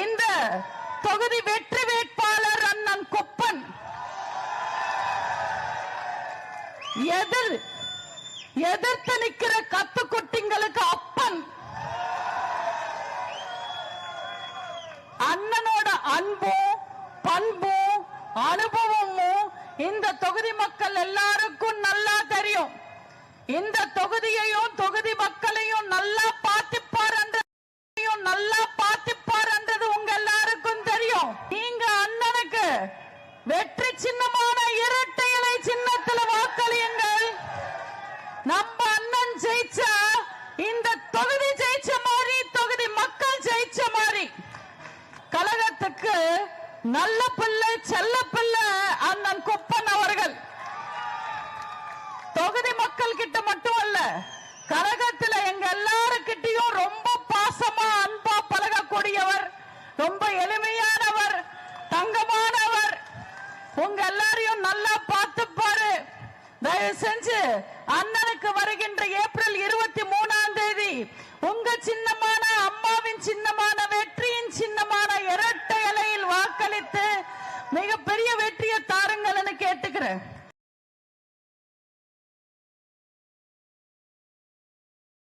இந்த தொகுதி வெற்றி வேட்பாளர் அண்ணன் கொப்பன் எதிர்த்து நிக்கிற கத்துக்குட்டிங்களுக்கு அப்பன். அண்ணனோட அன்பும் பண்பும் அனுபவமும் இந்த தொகுதி மக்கள் எல்லாருக்கும் நல்லா தெரியும். இந்த தொகுதியையும் தொகுதி மக்களையும் நல்லா பார்த்துப்பார் என்றது உங்க எல்லாருக்கும் தெரியும். நீங்க அண்ணனுக்கு வெற்றி சின்னமான இரட்டை இலை சின்னத்தில் வாக்களியுங்கள். நம்ம அண்ணன் ஜெயிச்சா இந்த தொகுதி ஜெயிச்ச மாதிரி, தொகுதி மக்கள் ஜெயிச்ச மாதிரி. கழகத்துக்கு நல்ல பிள்ளை, செல்ல பிள்ளை அண்ணன் கொப்பன் அவர்கள். தொகுதி மக்கள் கிட்ட மட்டும் அல்ல, கழகத்தில் எங்க எல்லாருக்கிட்டையும் ரொம்ப பாசமா அன்பா பழகக்கூடியவர், ரொம்ப எளிமையானவர், தங்கமானவர். உங்க எல்லாரையும் நல்லா பார்த்துப்பாரு. தயவு செஞ்சு அண்ணனுக்கு வருகின்ற ஏப்ரல் 23ஆம் தேதி உங்க சின்னமான, அம்மாவின் சின்னமான, வெற்றியின் சின்னமான இரட்டை இலையில் வாக்களித்து மிகப்பெரிய வெற்றியை தாருங்கள்னு கேட்டுக்கிறேன்.